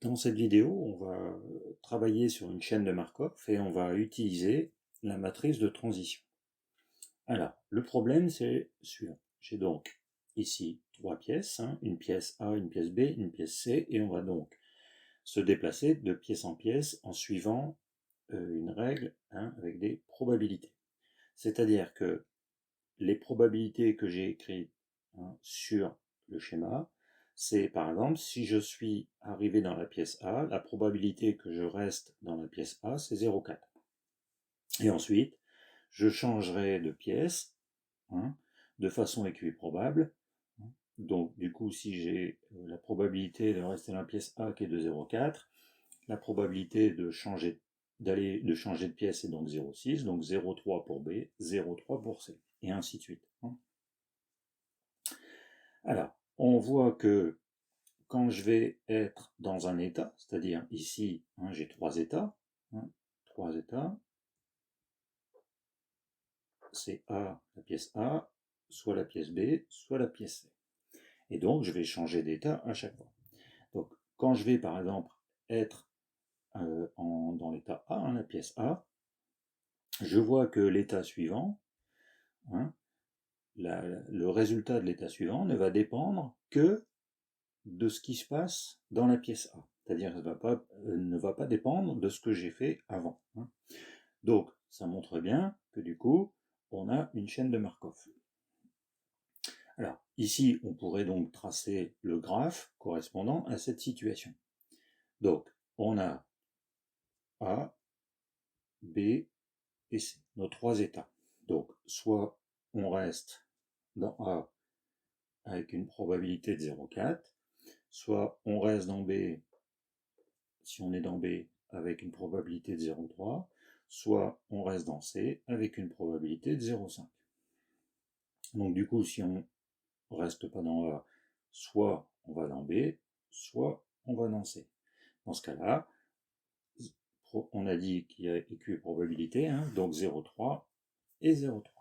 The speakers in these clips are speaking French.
Dans cette vidéo, on va travailler sur une chaîne de Markov et on va utiliser la matrice de transition. Alors, le problème c'est suivant. J'ai donc ici trois pièces, une pièce A, une pièce B, une pièce C, et on va donc se déplacer de pièce en pièce en suivant une règle avec des probabilités. C'est-à-dire que les probabilités que j'ai écrites sur le schéma, c'est par exemple, si je suis arrivé dans la pièce A, la probabilité que je reste dans la pièce A, c'est 0,4. Et ensuite, je changerai de pièce de façon équiprobable. Donc, du coup, si j'ai la probabilité de rester dans la pièce A qui est de 0,4, la probabilité de changer de pièce est donc 0,6, donc 0,3 pour B, 0,3 pour C, et ainsi de suite. Alors, on voit que quand je vais être dans un état, c'est-à-dire ici, j'ai trois états, c'est A, la pièce A, soit la pièce B, soit la pièce C. Et donc, je vais changer d'état à chaque fois. Donc, quand je vais, par exemple, être dans l'état A, la pièce A, je vois que l'état suivant, le résultat de l'état suivant ne va dépendre que de ce qui se passe dans la pièce A. C'est-à-dire ne va pas dépendre de ce que j'ai fait avant. Donc, ça montre bien que du coup, on a une chaîne de Markov. Alors, ici, on pourrait donc tracer le graphe correspondant à cette situation. Donc, on a A, B et C, nos trois états. Donc, soit on reste dans A avec une probabilité de 0,4, soit on reste dans B, si on est dans B, avec une probabilité de 0,3, soit on reste dans C avec une probabilité de 0,5. Donc du coup, si on reste pas dans A, soit on va dans B, soit on va dans C. Dans ce cas-là, on a dit qu'il y a équiprobabilité, donc 0,3 et 0,3.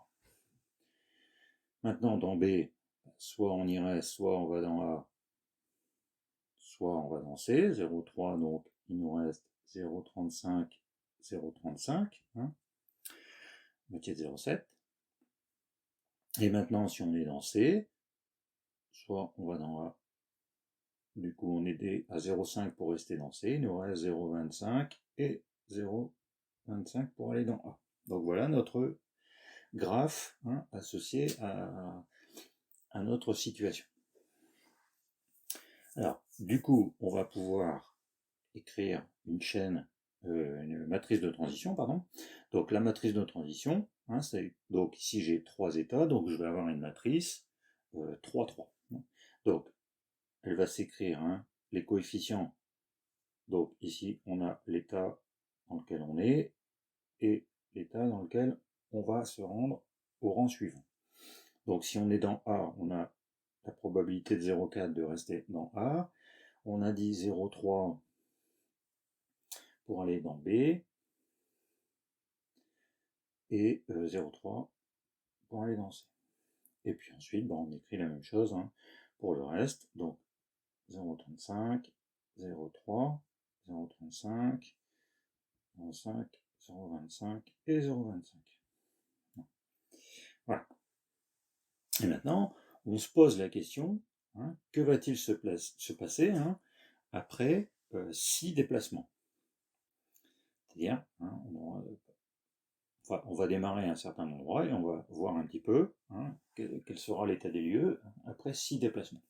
Maintenant, dans B, soit on y reste, soit on va dans A, soit on va dans C. 0,3, donc il nous reste 0,35, 0,35, moitié de 0,7. Et maintenant, si on est dans C, soit on va dans A, du coup on est à 0,5 pour rester dans C, il nous reste 0,25 et 0,25 pour aller dans A. Donc voilà notre graphe associé à notre situation. Alors, du coup, on va pouvoir écrire une matrice de transition, pardon. Donc la matrice de transition, donc ici j'ai trois états, donc je vais avoir une matrice 3, 3. Donc, elle va s'écrire les coefficients. Donc ici, on a l'état dans lequel on est et l'état dans lequel on va se rendre au rang suivant. Donc si on est dans A, on a la probabilité de 0,4 de rester dans A. On a dit 0,3 pour aller dans B et 0,3 pour aller dans C. Et puis ensuite, on écrit la même chose pour le reste. Donc 0,35, 0,3, 0,35, 0,5, 0,25 et 0,25. Voilà. Et maintenant, on se pose la question, que va-t-il se passer après 6 déplacements? C'est-à-dire, on va démarrer à un certain endroit et on va voir un petit peu quel sera l'état des lieux après 6 déplacements.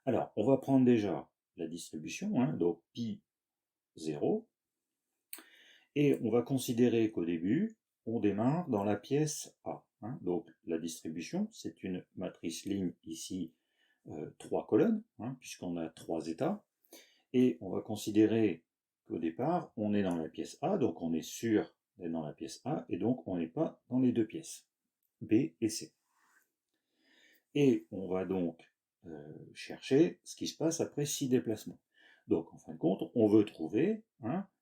Alors, on va prendre déjà la distribution, donc pi 0, et on va considérer qu'au début, on démarre dans la pièce A. Donc la distribution, c'est une matrice ligne ici, 3 colonnes, puisqu'on a 3 états, et on va considérer qu'au départ, on est dans la pièce A, donc on est sûr d'être dans la pièce A, et donc on n'est pas dans les deux pièces, B et C. Et on va donc chercher ce qui se passe après 6 déplacements. Donc en fin de compte, on veut trouver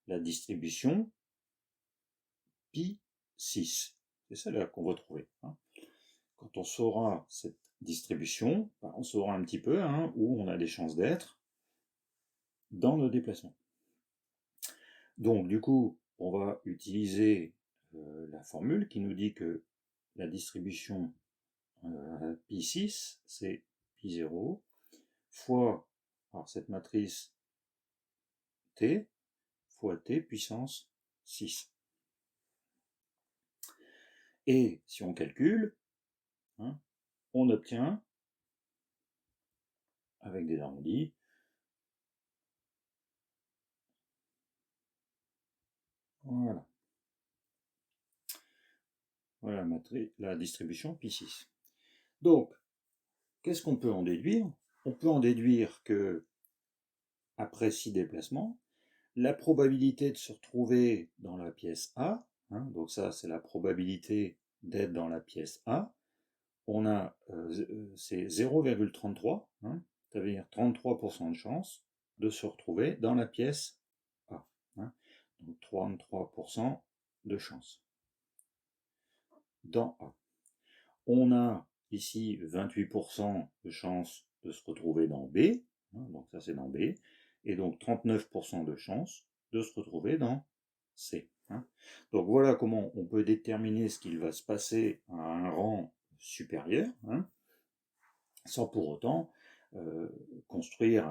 la distribution pi 6. C'est ça là qu'on va trouver. Quand on saura cette distribution, on saura un petit peu où on a des chances d'être. dans nos déplacements. Donc du coup, on va utiliser la formule qui nous dit que la distribution pi6, c'est pi0 fois alors cette matrice t fois t puissance 6. Et si on calcule, hein, on obtient, avec des arrondis, voilà. Voilà la distribution pi6. Donc, qu'est-ce qu'on peut en déduire? On peut en déduire que, après 6 déplacements, la probabilité de se retrouver dans la pièce A, hein, donc ça c'est la probabilité d'être dans la pièce A, on a, c'est 0,33, hein, ça veut dire 33% de chance de se retrouver dans la pièce A. Hein, donc 33% de chance dans A. On a ici 28% de chance de se retrouver dans B, hein, donc ça c'est dans B, et donc 39% de chance de se retrouver dans C. Hein. Donc voilà comment on peut déterminer ce qu'il va se passer à un rang supérieur, hein, sans pour autant construire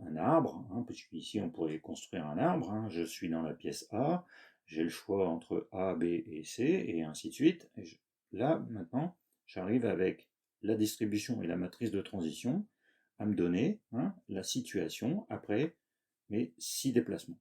un arbre, hein, puisqu'ici on pourrait construire un arbre, hein, je suis dans la pièce A, j'ai le choix entre A, B et C, et ainsi de suite. Et là, maintenant, j'arrive avec la distribution et la matrice de transition à me donner, hein, la situation après mes 6 déplacements.